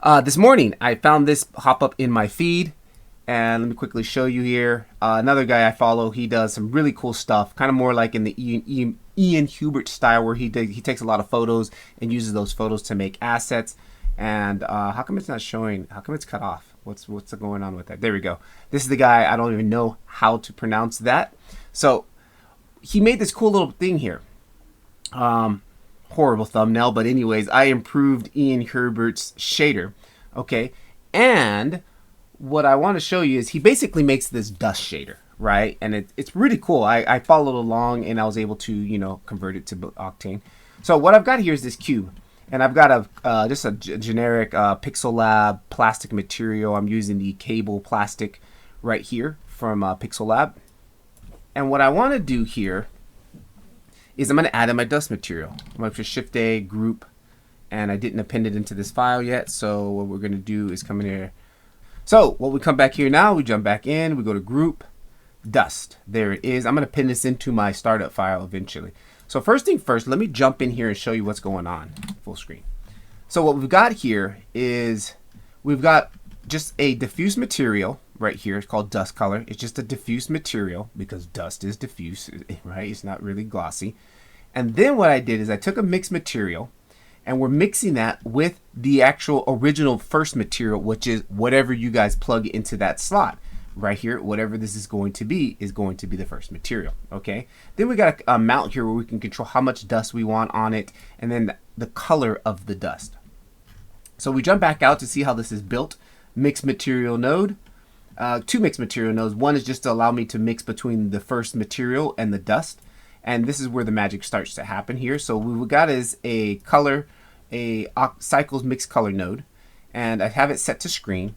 This morning, I found this pop up in my feed, and let me quickly show you here. Another guy I follow, he does some really cool stuff, kind of more like in the Ian Hubert style, where he takes a lot of photos and uses those photos to make assets. And how come it's not showing? How come it's cut off? What's going on with that? There we go. This is the guy. I don't even know how to pronounce that. So he made this cool little thing here. Horrible thumbnail, but anyways, I improved Ian Herbert's shader. Okay, and what I want to show you is he basically makes this dust shader, right? And it's really cool. I followed along and I was able to convert it to Octane. So what I've got here is this cube, and I've got just a generic Pixel Lab plastic material. I'm using the cable plastic right here from Pixel Lab, and what I want to do here is I'm going to add in my dust material. I'm going to Shift A, group, and I didn't append it into this file yet. So what we're going to do is come in here. So what we come back here now, we jump back in, we go to group, dust. There it is. I'm going to pin this into my startup file eventually. So first thing first, let me jump in here and show you what's going on full screen. So what we've got here is we've got just a diffuse material right here. It's called dust color. It's just a diffuse material because dust is diffuse, right? It's not really glossy. And then what I did is I took a mixed material and we're mixing that with the actual original first material, which is whatever you guys plug into that slot. Right here, whatever this is going to be the first material, okay? Then we got a mount here where we can control how much dust we want on it and then the color of the dust. So we jump back out to see how this is built. Mixed material node. Two mixed material nodes. One is just to allow me to mix between the first material and the dust. And this is where the magic starts to happen here. So what we got is a color, a cycles mixed color node. And I have it set to screen.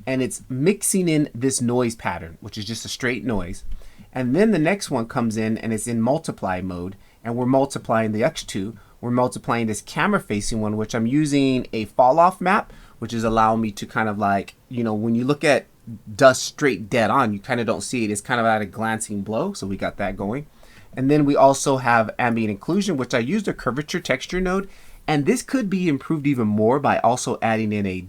And it's mixing in this noise pattern, which is just a straight noise. And then the next one comes in and it's in multiply mode. And we're multiplying the X2. We're multiplying this camera facing one, which I'm using a fall off map, which is allowing me to kind of like, when you look at dust straight dead on, you kind of don't see it. It's kind of at a glancing blow. So we got that going. And then we also have ambient occlusion, which I used a curvature texture node. And this could be improved even more by also adding in a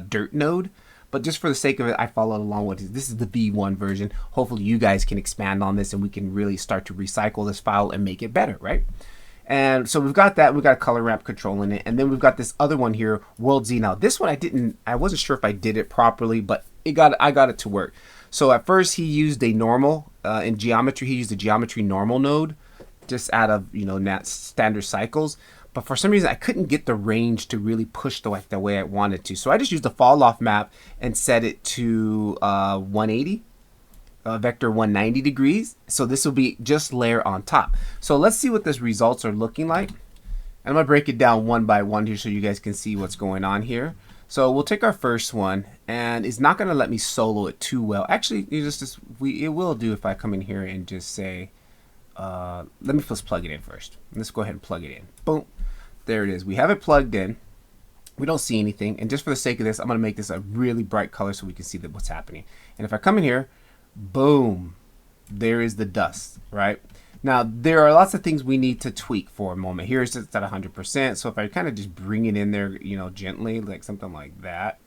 dirt node. But just for the sake of it, I followed along with it. This is the V1 version. Hopefully you guys can expand on this and we can really start to recycle this file and make it better, right? And so we've got that. We've got a color ramp control in it. And then we've got this other one here, World Z. Now this one I wasn't sure if I did it properly, but I got it to work. So at first he used a normal, in geometry, he used a geometry normal node just out of, standard cycles. But for some reason, I couldn't get the range to really push the way I wanted to. So I just used the fall off map and set it to 180, vector 190 degrees. So this will be just layer on top. So let's see what these results are looking like. I'm going to break it down one by one here so you guys can see what's going on here. So we'll take our first one, and it's not going to let me solo it too well. Actually, it will do if I come in here and just say, let me just plug it in first. Let's go ahead and plug it in. Boom. There it is. We have it plugged in. We don't see anything. And just for the sake of this, I'm going to make this a really bright color so we can see what's happening. And if I come in here, boom, there is the dust, right? Now, there are lots of things we need to tweak for a moment. Here it's just at 100%. So if I kind of just bring it in there, gently, like something like that,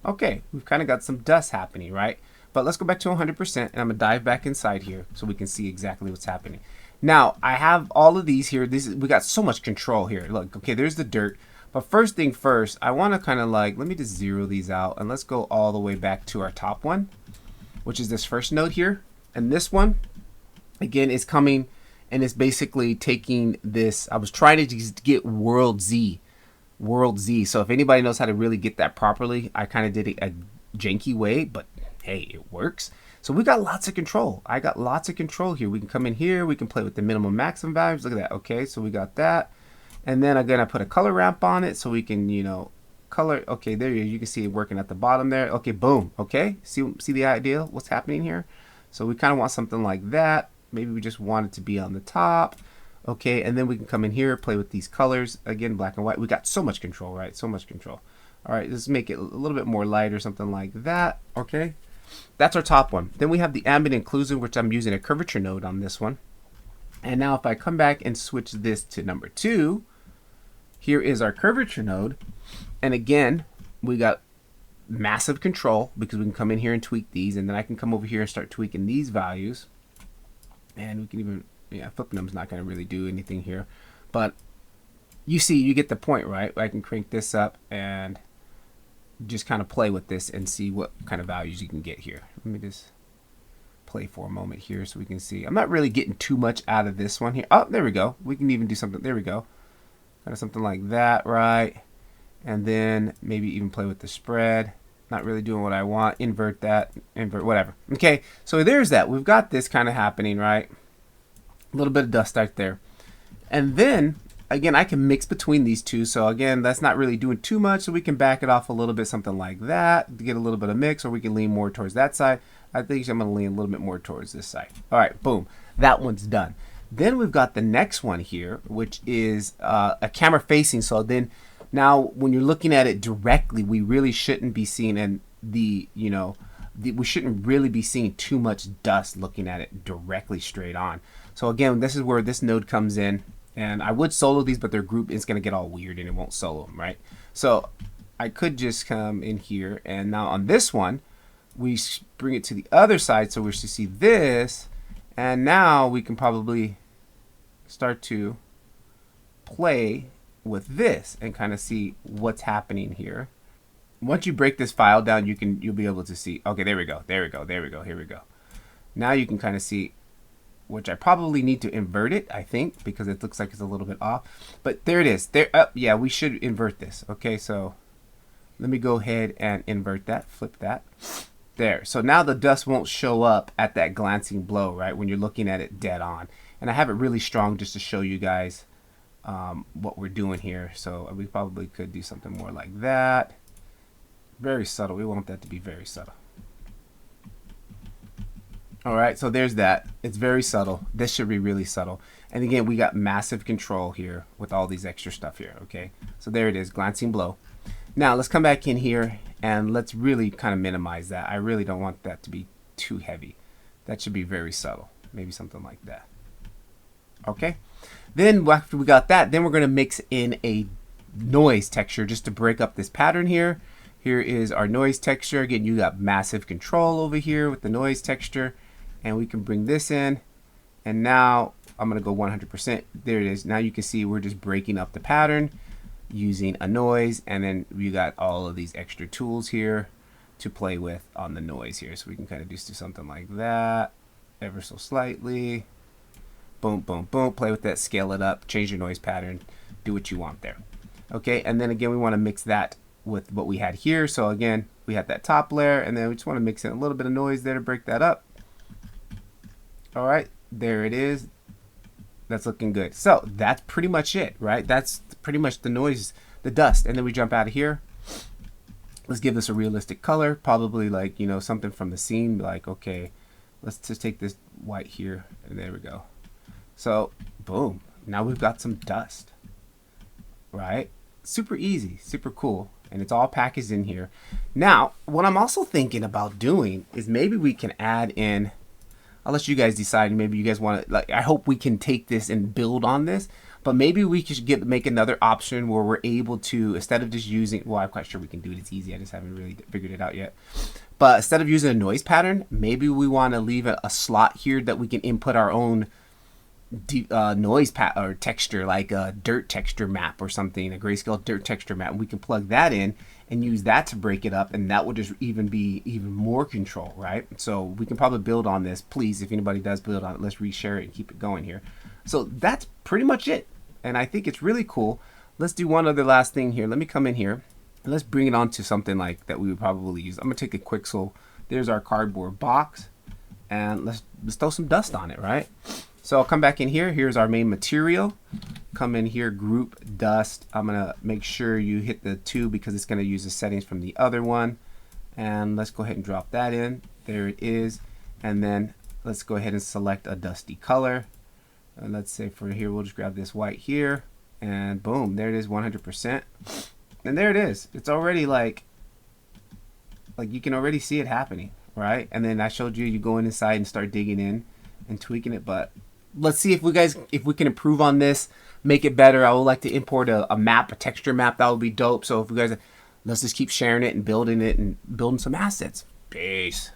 okay, we've kind of got some dust happening, right? But let's go back to 100%, and I'm going to dive back inside here so we can see exactly what's happening. Now, I have all of these here. We got so much control here. Look, okay, there's the dirt. But first thing first, I want to kind of let me just zero these out, and let's go all the way back to our top one, which is this first node here. And this one, again, is coming, and it's basically taking this. I was trying to just get World Z. So if anybody knows how to really get that properly, I kind of did it a janky way, but hey, it works. So we got lots of control. I got lots of control here. We can come in here. We can play with the minimum maximum values. Look at that. Okay, so we got that. And then again, I put a color ramp on it so we can, color. Okay, there you can see it working at the bottom there. Okay, boom. Okay, see the idea? What's happening here? So we kind of want something like that. Maybe we just want it to be on the top. Okay, and then we can come in here, play with these colors. Again, black and white. We got so much control, right? So much control. All right, let's make it a little bit more light or something like that. Okay. That's our top one. Then we have the ambient occlusion, which I'm using a curvature node on this one. And now if I come back and switch this to number 2, here is our curvature node. And again, we got massive control because we can come in here and tweak these, and then I can come over here and start tweaking these values. And we can even, yeah, flipping them is not going to really do anything here. But you see, you get the point, right? I can crank this up and just kind of play with this and see what kind of values you can get here. Let me just play for a moment here so we can see. I'm not really getting too much out of this one here. Oh, there we go. We can even do something. There we go. Kind of something like that, right? And then maybe even play with the spread. Not really doing what I want. Invert that, invert, whatever. Okay, so there's that. We've got this kind of happening, right? A little bit of dust right there. And then, again, I can mix between these two. So again, that's not really doing too much. So we can back it off a little bit, something like that, to get a little bit of mix, or we can lean more towards that side. I think I'm going to lean a little bit more towards this side. All right, boom. That one's done. Then we've got the next one here, which is a camera facing. So then now when you're looking at it directly, we really shouldn't be seeing, and we shouldn't really be seeing too much dust looking at it directly straight on. So again, this is where this node comes in, and I would solo these, but their group is going to get all weird and it won't solo them, right? So I could just come in here, and now on this one, we bring it to the other side so we should see this, and now we can probably start to play with this and kind of see what's happening here. Once you break this file down, you'll be able to see. Okay, there we go. Here we go. Now you can kind of see, which I probably need to invert it, I think, because it looks like it's a little bit off. But there it is. There. Yeah, we should invert this. Okay, so let me go ahead and invert that. Flip that. There. So now the dust won't show up at that glancing blow, right, when you're looking at it dead on. And I have it really strong just to show you guys what we're doing here. So we probably could do something more like that. Very subtle. We want that to be very subtle. All right, so there's that. It's very subtle. This should be really subtle. And again, we got massive control here with all these extra stuff here, okay? So there it is, glancing blow. Now let's come back in here and let's really kind of minimize that. I really don't want that to be too heavy. That should be very subtle. Maybe something like that. Okay? Then after we got that, then we're going to mix in a noise texture just to break up this pattern here. Here is our noise texture. Again, you got massive control over here with the noise texture. And we can bring this in. And now I'm going to go 100%. There it is. Now you can see we're just breaking up the pattern using a noise. And then we got all of these extra tools here to play with on the noise here. So we can kind of just do something like that ever so slightly. Boom, boom, boom. Play with that, scale it up, change your noise pattern, do what you want there. Okay, and then again, we want to mix that with what we had here. So again, we had that top layer, and then we just want to mix in a little bit of noise there to break that up. All right, there it is. That's looking good. So that's pretty much it, right? That's pretty much the noise, the dust. And then we jump out of here. Let's give this a realistic color, probably like, you know, something from the scene, like, okay, let's just take this white here, and there we go. So, boom, now we've got some dust, right? Super easy, super cool, and it's all packaged in here. Now, what I'm also thinking about doing is maybe we can add in, I'll let you guys decide, maybe you guys want to, like, I hope we can take this and build on this, but maybe we could make another option where we're able to, instead of just using, well, I'm quite sure we can do it, it's easy, I just haven't really figured it out yet. But instead of using a noise pattern, maybe we want to leave a slot here that we can input our own noise or texture, like a dirt texture map or something, a grayscale dirt texture map. And we can plug that in and use that to break it up, and that would just be even more control, right? So we can probably build on this. Please, if anybody does build on it, let's reshare it and keep it going here. So that's pretty much it, and I think it's really cool. Let's do one other last thing here. Let me come in here and let's bring it on to something like that we would probably use. I'm gonna take a quick, so there's our cardboard box, and let's throw some dust on it, right? So I'll come back in here. Here's our main material. Come in here, group dust. I'm gonna make sure you hit the 2 because it's gonna use the settings from the other one. And let's go ahead and drop that in. There it is. And then let's go ahead and select a dusty color. And let's say for here, we'll just grab this white here. And boom, there it is, 100%. And there it is. It's already like you can already see it happening, right? And then I showed you, you go inside and start digging in and tweaking it, but let's see if we can improve on this, make it better. I would like to import a map, a texture map. That would be dope. So if you guys, let's just keep sharing it and building some assets. Peace.